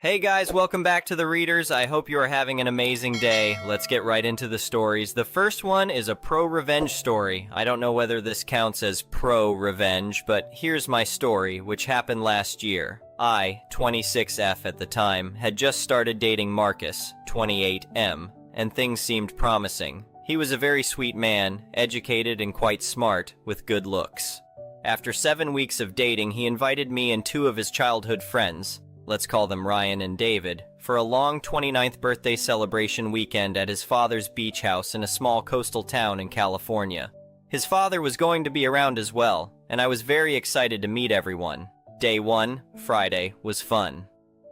Hey guys, welcome back to The Readers. I hope you are having an amazing day. Let's get right into the stories. The first one is a pro-revenge story. I don't know whether this counts as pro-revenge, but here's my story, which happened last year. I, 26F at the time, had just started dating Marcus, 28M, and things seemed promising. He was a very sweet man, educated and quite smart, with good looks. After 7 weeks of dating, he invited me and two of his childhood friends, let's call them Ryan and David, for a long 29th birthday celebration weekend at his father's beach house in a small coastal town in California. His father was going to be around as well, and I was very excited to meet everyone. Day 1, Friday, was fun.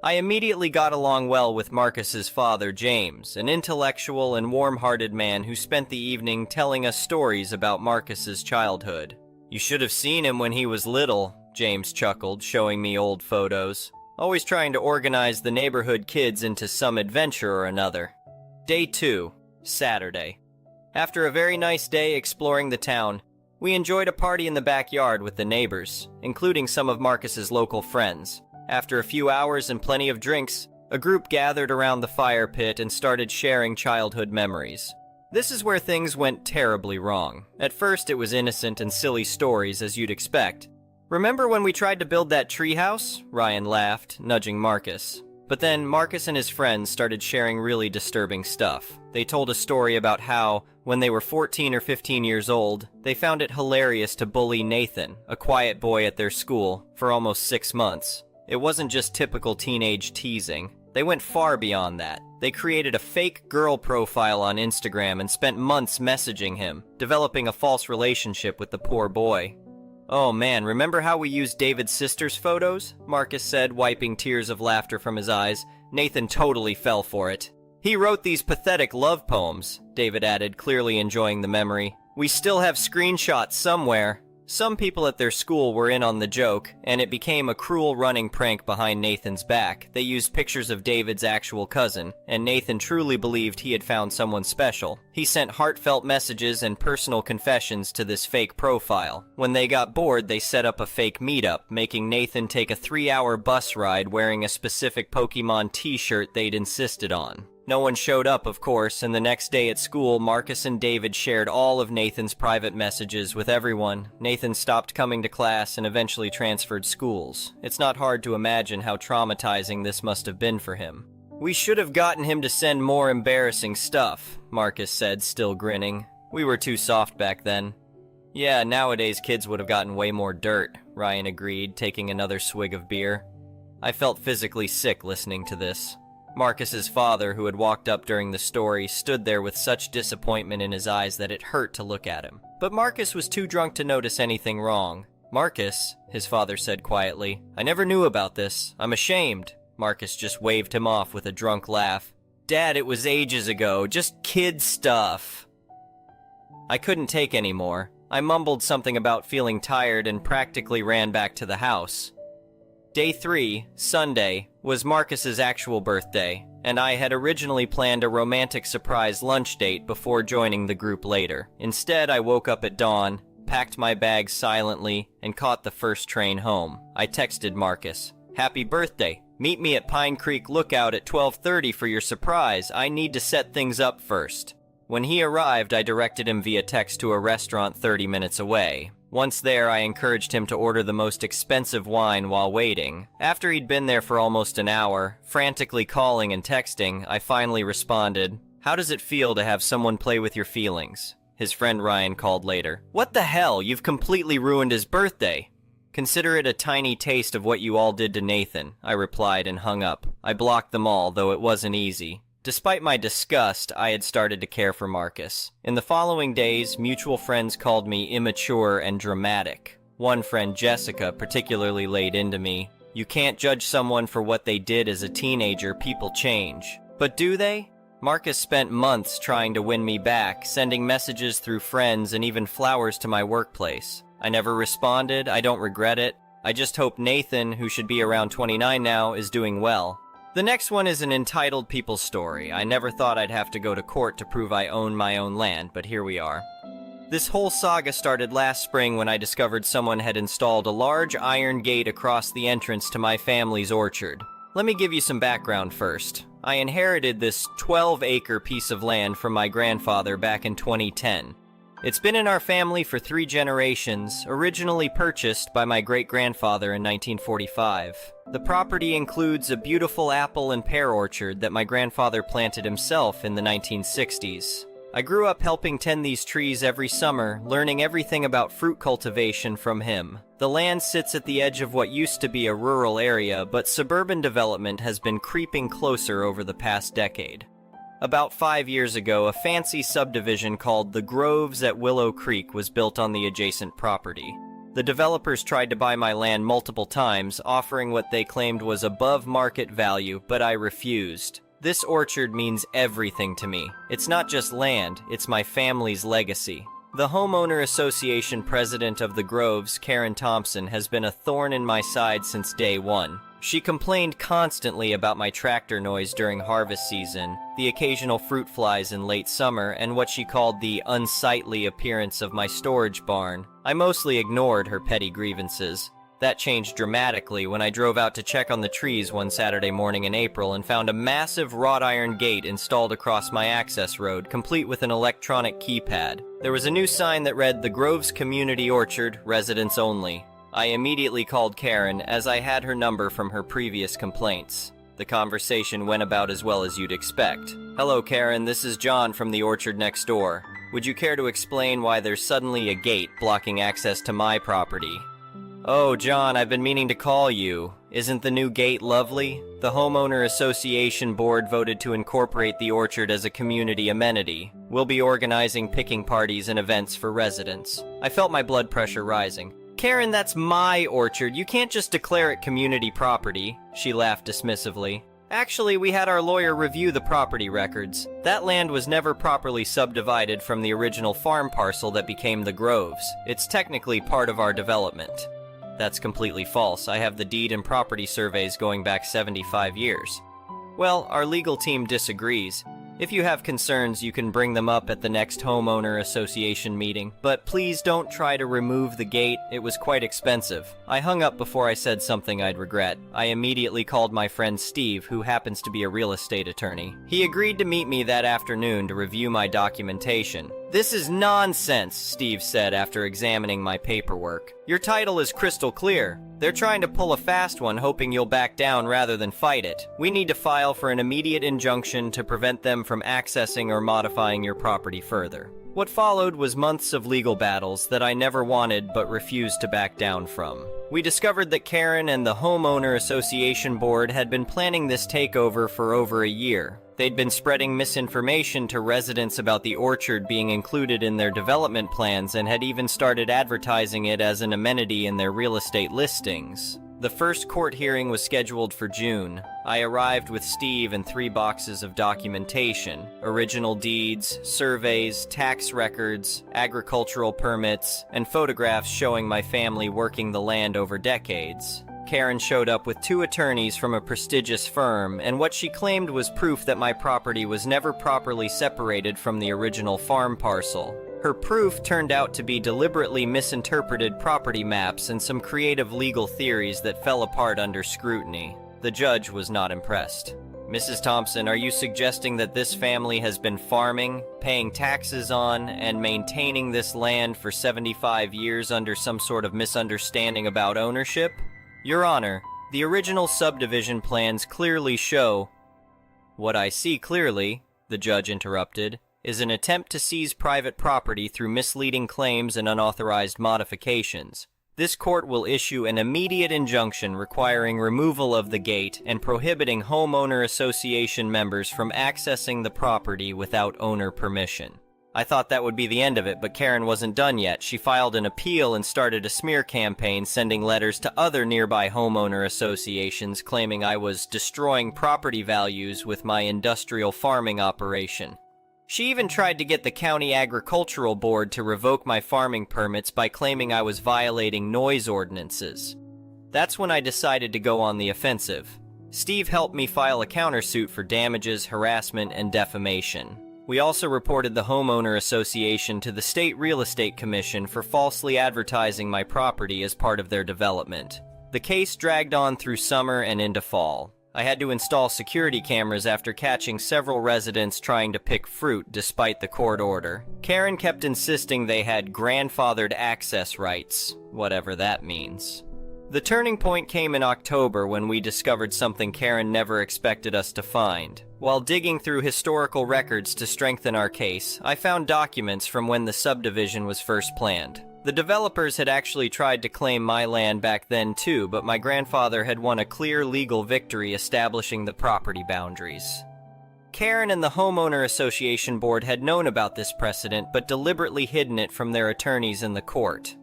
I immediately got along well with Marcus's father, James, an intellectual and warm-hearted man who spent the evening telling us stories about Marcus's childhood. "You should have seen him when he was little," James chuckled, showing me old photos. Always trying to organize the neighborhood kids into some adventure or another. Day 2, Saturday. After a very nice day exploring the town, we enjoyed a party in the backyard with the neighbors, including some of Marcus's local friends. After a few hours and plenty of drinks, a group gathered around the fire pit and started sharing childhood memories. This is where things went terribly wrong. At first, it was innocent and silly stories, as you'd expect. "Remember when we tried to build that treehouse?" Ryan laughed, nudging Marcus. But then Marcus and his friends started sharing really disturbing stuff. They told a story about how, when they were 14 or 15 years old, they found it hilarious to bully Nathan, a quiet boy at their school, for almost 6 months. It wasn't just typical teenage teasing. They went far beyond that. They created a fake girl profile on Instagram and spent months messaging him, developing a false relationship with the poor boy. "Oh man, remember how we used David's sister's photos?" Marcus said, wiping tears of laughter from his eyes. "Nathan totally fell for it. He wrote these pathetic love poems," David added, clearly enjoying the memory. "We still have screenshots somewhere." Some people at their school were in on the joke, and it became a cruel running prank behind Nathan's back. They used pictures of David's actual cousin, and Nathan truly believed he had found someone special. He sent heartfelt messages and personal confessions to this fake profile. When they got bored, they set up a fake meetup, making Nathan take a 3-hour bus ride wearing a specific Pokemon t-shirt they'd insisted on. No one showed up, of course, and the next day at school, Marcus and David shared all of Nathan's private messages with everyone. Nathan stopped coming to class and eventually transferred schools. It's not hard to imagine how traumatizing this must have been for him. "We should have gotten him to send more embarrassing stuff," Marcus said, still grinning. "We were too soft back then." "Yeah, nowadays kids would have gotten way more dirt," Ryan agreed, taking another swig of beer. I felt physically sick listening to this. Marcus's father, who had walked up during the story, stood there with such disappointment in his eyes that it hurt to look at him. But Marcus was too drunk to notice anything wrong. "Marcus," his father said quietly, "I never knew about this. I'm ashamed." Marcus just waved him off with a drunk laugh. "Dad, it was ages ago. Just kid stuff." I couldn't take any more. I mumbled something about feeling tired and practically ran back to the house. Day 3, Sunday, was Marcus's actual birthday, and I had originally planned a romantic surprise lunch date before joining the group later. Instead, I woke up at dawn, packed my bags silently, and caught the first train home. I texted Marcus, "Happy birthday. Meet me at Pine Creek Lookout at 12:30 for your surprise. I need to set things up first." When he arrived, I directed him via text to a restaurant 30 minutes away. Once there, I encouraged him to order the most expensive wine while waiting. After he'd been there for almost an hour, frantically calling and texting, I finally responded, "How does it feel to have someone play with your feelings?" His friend Ryan called later. "What the hell? You've completely ruined his birthday." "Consider it a tiny taste of what you all did to Nathan," I replied and hung up. I blocked them all, though it wasn't easy. Despite my disgust, I had started to care for Marcus. In the following days, mutual friends called me immature and dramatic. One friend, Jessica, particularly laid into me. "You can't judge someone for what they did as a teenager. People change." But do they? Marcus spent months trying to win me back, sending messages through friends and even flowers to my workplace. I never responded. I don't regret it. I just hope Nathan, who should be around 29 now, is doing well. The next one is an entitled people's story. I never thought I'd have to go to court to prove I own my own land, but here we are. This whole saga started last spring when I discovered someone had installed a large iron gate across the entrance to my family's orchard. Let me give you some background first. I inherited this 12-acre piece of land from my grandfather back in 2010. It's been in our family for 3 generations, originally purchased by my great-grandfather in 1945. The property includes a beautiful apple and pear orchard that my grandfather planted himself in the 1960s. I grew up helping tend these trees every summer, learning everything about fruit cultivation from him. The land sits at the edge of what used to be a rural area, but suburban development has been creeping closer over the past decade. About 5 years ago, a fancy subdivision called the Groves at Willow Creek was built on the adjacent property. The developers tried to buy my land multiple times, offering what they claimed was above market value, but I refused. This orchard means everything to me. It's not just land, it's my family's legacy. The homeowner association president of the Groves, Karen Thompson, has been a thorn in my side since day one. She complained constantly about my tractor noise during harvest season, the occasional fruit flies in late summer, and what she called the unsightly appearance of my storage barn. I mostly ignored her petty grievances. That changed dramatically when I drove out to check on the trees one Saturday morning in April and found a massive wrought iron gate installed across my access road, complete with an electronic keypad. There was a new sign that read, "The Groves Community Orchard, Residents Only." I immediately called Karen, as I had her number from her previous complaints. The conversation went about as well as you'd expect. "Hello, Karen, this is John from the orchard next door. Would you care to explain why there's suddenly a gate blocking access to my property?" "Oh, John, I've been meaning to call you. Isn't the new gate lovely? The homeowner association board voted to incorporate the orchard as a community amenity. We'll be organizing picking parties and events for residents." I felt my blood pressure rising. "Karen, that's my orchard. You can't just declare it community property." She laughed dismissively. "Actually, we had our lawyer review the property records. That land was never properly subdivided from the original farm parcel that became the Groves. It's technically part of our development." "That's completely false. I have the deed and property surveys going back 75 years. "Well, our legal team disagrees. If you have concerns, you can bring them up at the next homeowner association meeting. But please don't try to remove the gate. It was quite expensive." I hung up before I said something I'd regret. I immediately called my friend Steve, who happens to be a real estate attorney. He agreed to meet me that afternoon to review my documentation. "This is nonsense," Steve said after examining my paperwork. "Your title is crystal clear. They're trying to pull a fast one, hoping you'll back down rather than fight it. We need to file for an immediate injunction to prevent them from accessing or modifying your property further." What followed was months of legal battles that I never wanted but refused to back down from. We discovered that Karen and the homeowner association board had been planning this takeover for over a year. They'd been spreading misinformation to residents about the orchard being included in their development plans and had even started advertising it as an amenity in their real estate listings. The first court hearing was scheduled for June. I arrived with Steve and 3 boxes of documentation: original deeds, surveys, tax records, agricultural permits, and photographs showing my family working the land over decades. Karen showed up with 2 attorneys from a prestigious firm, and what she claimed was proof that my property was never properly separated from the original farm parcel. Her proof turned out to be deliberately misinterpreted property maps and some creative legal theories that fell apart under scrutiny. The judge was not impressed. "Mrs. Thompson, are you suggesting that this family has been farming, paying taxes on, and maintaining this land for 75 years under some sort of misunderstanding about ownership?" "Your Honor, the original subdivision plans clearly show—" "What I see clearly," the judge interrupted, "is an attempt to seize private property through misleading claims and unauthorized modifications. This court will issue an immediate injunction requiring removal of the gate and prohibiting homeowner association members from accessing the property without owner permission." I thought that would be the end of it, but Karen wasn't done yet. She filed an appeal and started a smear campaign, sending letters to other nearby homeowner associations claiming I was destroying property values with my industrial farming operation. She even tried to get the county agricultural board to revoke my farming permits by claiming I was violating noise ordinances. That's when I decided to go on the offensive. Steve helped me file a countersuit for damages, harassment, and defamation. We also reported the homeowner association to the State Real Estate Commission for falsely advertising my property as part of their development. The case dragged on through summer and into fall. I had to install security cameras after catching several residents trying to pick fruit despite the court order. Karen kept insisting they had grandfathered access rights, whatever that means. The turning point came in October when we discovered something Karen never expected us to find. While digging through historical records to strengthen our case, I found documents from when the subdivision was first planned. The developers had actually tried to claim my land back then too, but my grandfather had won a clear legal victory establishing the property boundaries. Karen and the Homeowner Association Board had known about this precedent but deliberately hidden it from their attorneys in the court.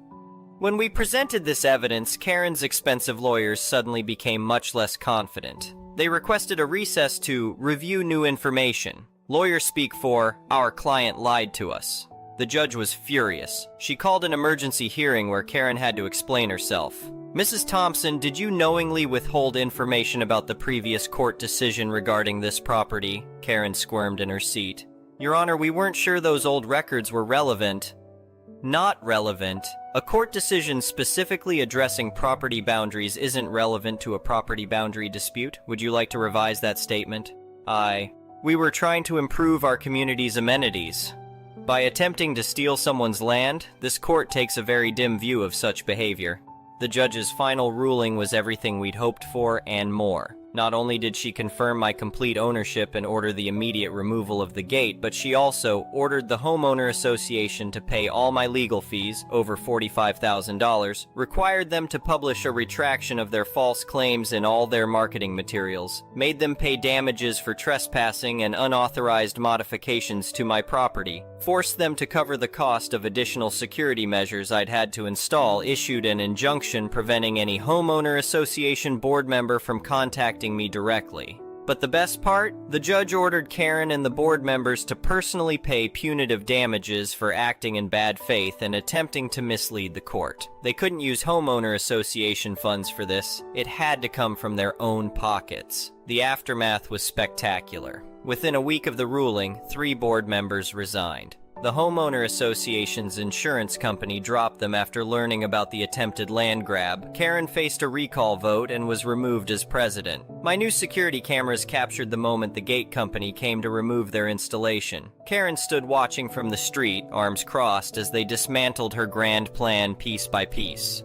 When we presented this evidence, Karen's expensive lawyers suddenly became much less confident. They requested a recess to review new information. Lawyers speak for, "Our client lied to us." The judge was furious. She called an emergency hearing where Karen had to explain herself. "Mrs. Thompson, did you knowingly withhold information about the previous court decision regarding this property?" Karen squirmed in her seat. "Your Honor, we weren't sure those old records were relevant." Not relevant. A court decision specifically addressing property boundaries isn't relevant to a property boundary dispute. Would you like to revise that statement? We were trying to improve our community's amenities. By attempting to steal someone's land, this court takes a very dim view of such behavior. The judge's final ruling was everything we'd hoped for and more. Not only did she confirm my complete ownership and order the immediate removal of the gate, but she also ordered the Homeowner Association to pay all my legal fees, over $45,000, required them to publish a retraction of their false claims in all their marketing materials, made them pay damages for trespassing and unauthorized modifications to my property, forced them to cover the cost of additional security measures I'd had to install, issued an injunction preventing any Homeowner Association board member from contacting me directly. But the best part? The judge ordered Karen and the board members to personally pay punitive damages for acting in bad faith and attempting to mislead the court. They couldn't use Homeowner Association funds for this. It had to come from their own pockets. The aftermath was spectacular. Within a week of the ruling, 3 board members resigned. The Homeowner Association's insurance company dropped them after learning about the attempted land grab. Karen faced a recall vote and was removed as president. My new security cameras captured the moment the gate company came to remove their installation. Karen stood watching from the street, arms crossed, as they dismantled her grand plan piece by piece.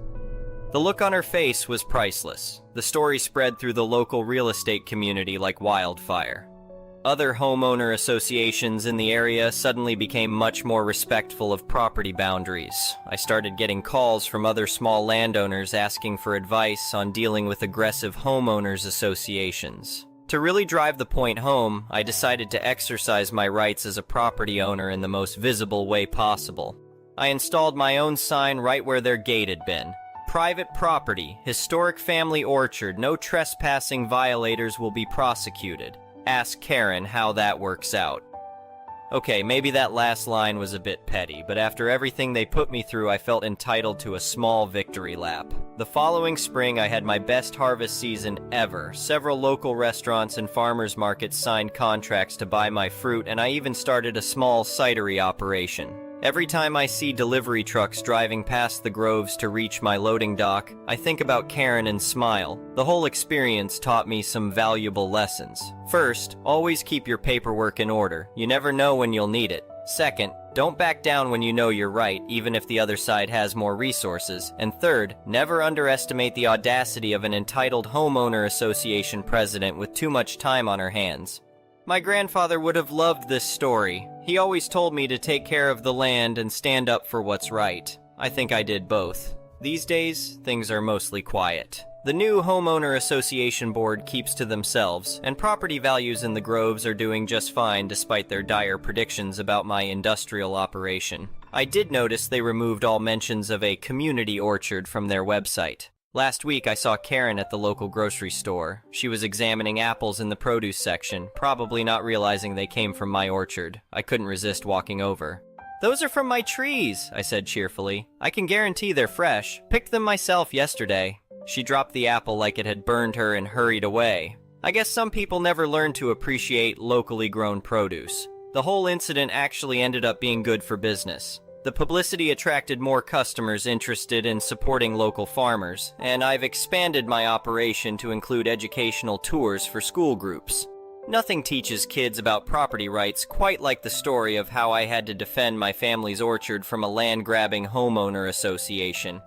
The look on her face was priceless. The story spread through the local real estate community like wildfire. Other homeowner associations in the area suddenly became much more respectful of property boundaries. I started getting calls from other small landowners asking for advice on dealing with aggressive homeowners associations. To really drive the point home, I decided to exercise my rights as a property owner in the most visible way possible. I installed my own sign right where their gate had been. Private property, historic family orchard, no trespassing violators will be prosecuted. Ask Karen how that works out. Okay, maybe that last line was a bit petty, but after everything they put me through, I felt entitled to a small victory lap. The following spring, I had my best harvest season ever. Several local restaurants and farmers markets signed contracts to buy my fruit, and I even started a small cidery operation. Every time I see delivery trucks driving past the groves to reach my loading dock, I think about Karen and smile. The whole experience taught me some valuable lessons. First, always keep your paperwork in order. You never know when you'll need it. Second, don't back down when you know you're right, even if the other side has more resources. And third, never underestimate the audacity of an entitled homeowner association president with too much time on her hands. My grandfather would have loved this story. He always told me to take care of the land and stand up for what's right. I think I did both. These days, things are mostly quiet. The new Homeowner Association Board keeps to themselves, and property values in the groves are doing just fine despite their dire predictions about my industrial operation. I did notice they removed all mentions of a community orchard from their website. Last week, I saw Karen at the local grocery store. She was examining apples in the produce section, probably not realizing they came from my orchard. I couldn't resist walking over. "Those are from my trees," I said cheerfully. "I can guarantee they're fresh. Picked them myself yesterday." She dropped the apple like it had burned her and hurried away. I guess some people never learn to appreciate locally grown produce. The whole incident actually ended up being good for business. The The publicity attracted more customers interested in supporting local farmers, and I've expanded my operation to include educational tours for school groups. Nothing teaches kids about property rights quite like the story of how I had to defend my family's orchard from a land-grabbing homeowner association.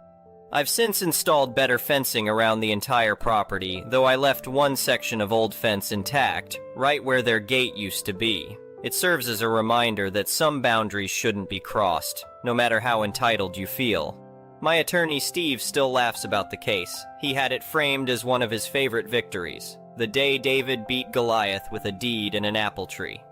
I've since installed better fencing around the entire property, though I left one section of old fence intact, right where their gate used to be. It serves as a reminder that some boundaries shouldn't be crossed, no matter how entitled you feel. My attorney Steve still laughs about the case. He had it framed as one of his favorite victories. The day David beat Goliath with a deed and an apple tree.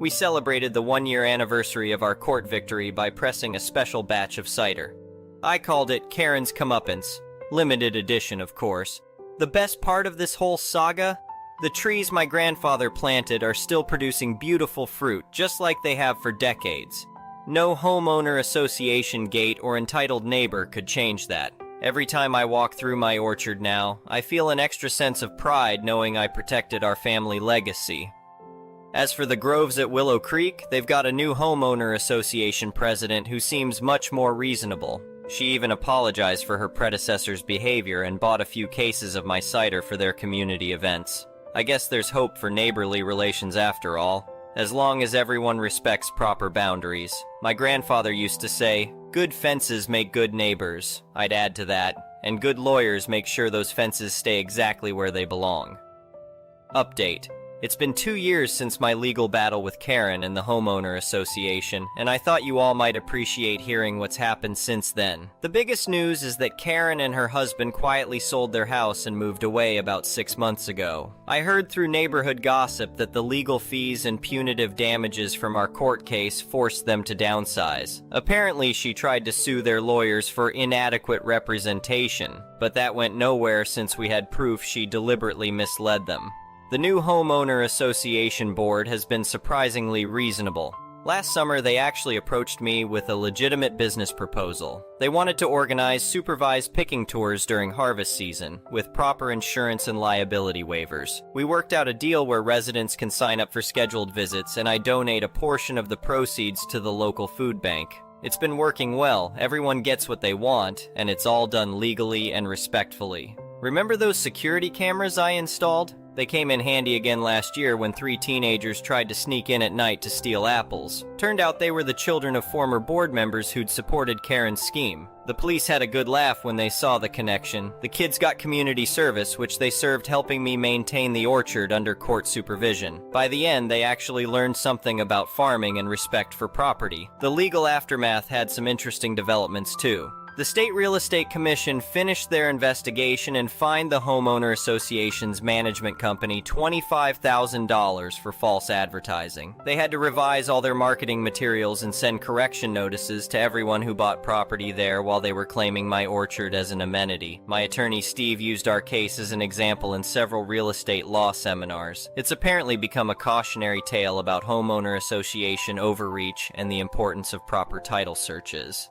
We celebrated the 1-year anniversary of our court victory by pressing a special batch of cider. I called it Karen's Comeuppance, limited edition of course. The best part of this whole saga? The trees my grandfather planted are still producing beautiful fruit, just like they have for decades. No homeowner association gate or entitled neighbor could change that. Every time I walk through my orchard now, I feel an extra sense of pride knowing I protected our family legacy. As for the groves at Willow Creek, they've got a new homeowner association president who seems much more reasonable. She even apologized for her predecessor's behavior and bought a few cases of my cider for their community events. I guess there's hope for neighborly relations after all, as long as everyone respects proper boundaries. My grandfather used to say, "Good fences make good neighbors." I'd add to that, and good lawyers make sure those fences stay exactly where they belong. Update. It's been 2 years since my legal battle with Karen and the homeowner association, and I thought you all might appreciate hearing what's happened since then. The biggest news is that Karen and her husband quietly sold their house and moved away about 6 months ago. I heard through neighborhood gossip that the legal fees and punitive damages from our court case forced them to downsize. Apparently, she tried to sue their lawyers for inadequate representation, but that went nowhere since we had proof she deliberately misled them. The new homeowner association board has been surprisingly reasonable. Last summer, they actually approached me with a legitimate business proposal. They wanted to organize supervised picking tours during harvest season, with proper insurance and liability waivers. We worked out a deal where residents can sign up for scheduled visits, and I donate a portion of the proceeds to the local food bank. It's been working well, everyone gets what they want, and it's all done legally and respectfully. Remember those security cameras I installed? They came in handy again last year when 3 teenagers tried to sneak in at night to steal apples. Turned out they were the children of former board members who'd supported Karen's scheme. The police had a good laugh when they saw the connection. The kids got community service, which they served helping me maintain the orchard under court supervision. By the end, they actually learned something about farming and respect for property. The legal aftermath had some interesting developments too. The State Real Estate Commission finished their investigation and fined the homeowner association's management company $25,000 for false advertising. They had to revise all their marketing materials and send correction notices to everyone who bought property there while they were claiming my orchard as an amenity. My attorney Steve used our case as an example in several real estate law seminars. It's apparently become a cautionary tale about homeowner association overreach and the importance of proper title searches.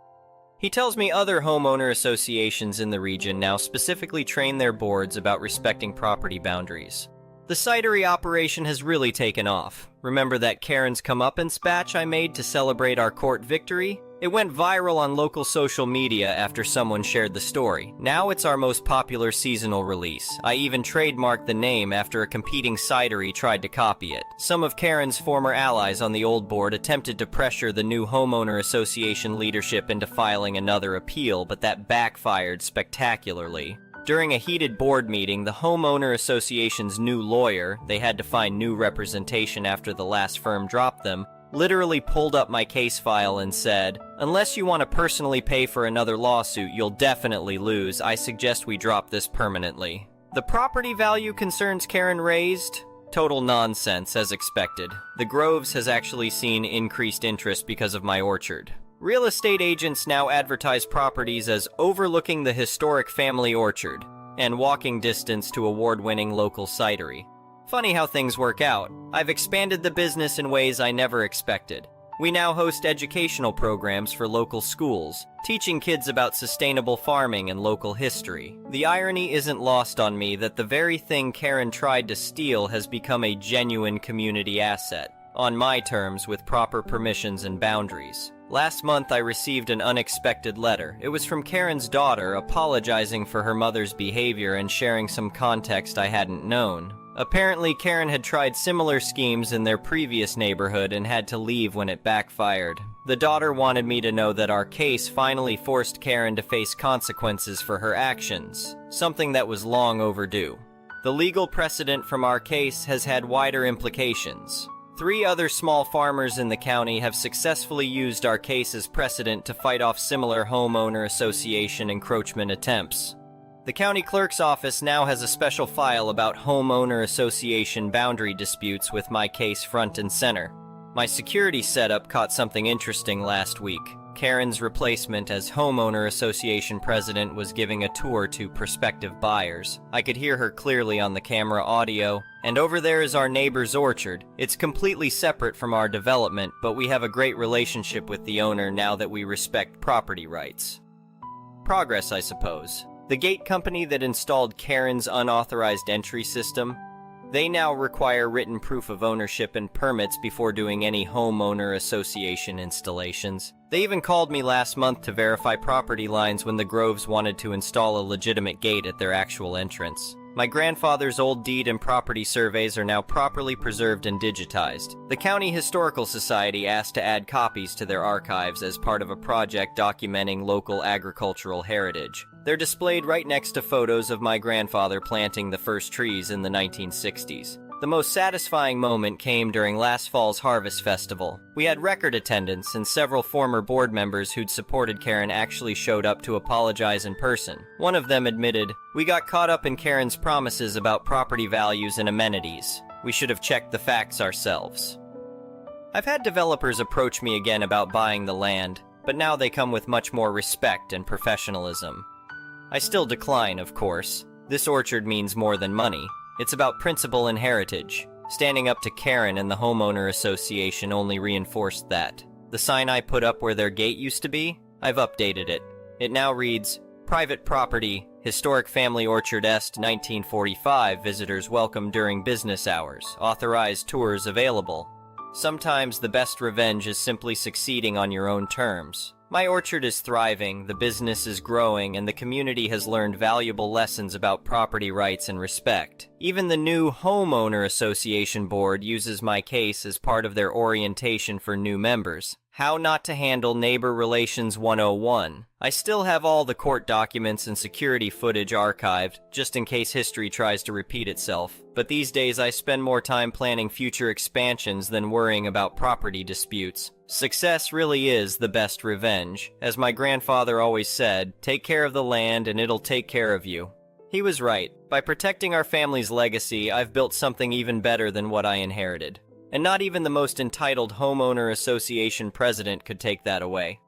He tells me other homeowner associations in the region now specifically train their boards about respecting property boundaries. The cidery operation has really taken off. Remember that Karen's Comeuppance batch I made to celebrate our court victory? It went viral on local social media after someone shared the story. Now it's our most popular seasonal release. I even trademarked the name after a competing cidery tried to copy it. Some of Karen's former allies on the old board attempted to pressure the new homeowner association leadership into filing another appeal, but that backfired spectacularly. During a heated board meeting, the homeowner association's new lawyer, they had to find new representation after the last firm dropped them, literally pulled up my case file and said, "Unless you want to personally pay for another lawsuit, you'll definitely lose. I suggest we drop this permanently." The property value concerns Karen raised? Total nonsense, as expected. The Groves has actually seen increased interest because of my orchard. Real estate agents now advertise properties as overlooking the historic family orchard and walking distance to award-winning local cidery. Funny how things work out. I've expanded the business in ways I never expected. We now host educational programs for local schools, teaching kids about sustainable farming and local history. The irony isn't lost on me that the very thing Karen tried to steal has become a genuine community asset, on my terms with proper permissions and boundaries. Last month I received an unexpected letter. It was from Karen's daughter, apologizing for her mother's behavior and sharing some context I hadn't known. Apparently, Karen had tried similar schemes in their previous neighborhood and had to leave when it backfired. The daughter wanted me to know that our case finally forced Karen to face consequences for her actions, something that was long overdue. The legal precedent from our case has had wider implications. 3 other small farmers in the county have successfully used our case as precedent to fight off similar homeowner association encroachment attempts. The county clerk's office now has a special file about homeowner association boundary disputes with my case front and center. My security setup caught something interesting last week. Karen's replacement as homeowner association president was giving a tour to prospective buyers. I could hear her clearly on the camera audio. And over there is our neighbor's orchard. It's completely separate from our development, but we have a great relationship with the owner now that we respect property rights. Progress, I suppose. The gate company that installed Karen's unauthorized entry system, they now require written proof of ownership and permits before doing any homeowner association installations. They even called me last month to verify property lines when the Groves wanted to install a legitimate gate at their actual entrance. My grandfather's old deed and property surveys are now properly preserved and digitized. The County Historical Society asked to add copies to their archives as part of a project documenting local agricultural heritage. They're displayed right next to photos of my grandfather planting the first trees in the 1960s. The most satisfying moment came during last fall's Harvest Festival. We had record attendance, and several former board members who'd supported Karen actually showed up to apologize in person. One of them admitted, "We got caught up in Karen's promises about property values and amenities. We should have checked the facts ourselves." I've had developers approach me again about buying the land, but now they come with much more respect and professionalism. I still decline, of course. This orchard means more than money. It's about principle and heritage. Standing up to Karen and the homeowner association only reinforced that. The sign I put up where their gate used to be, I've updated it. It now reads, "Private property, Historic Family Orchard Est 1945, visitors welcome during business hours, authorized tours available." Sometimes the best revenge is simply succeeding on your own terms. My orchard is thriving, the business is growing, and the community has learned valuable lessons about property rights and respect. Even the new Homeowner Association Board uses my case as part of their orientation for new members. How not to handle Neighbor Relations 101. I still have all the court documents and security footage archived, just in case history tries to repeat itself. But these days I spend more time planning future expansions than worrying about property disputes. Success really is the best revenge. As my grandfather always said, take care of the land and it'll take care of you. He was right. By protecting our family's legacy, I've built something even better than what I inherited. And not even the most entitled homeowner association president could take that away.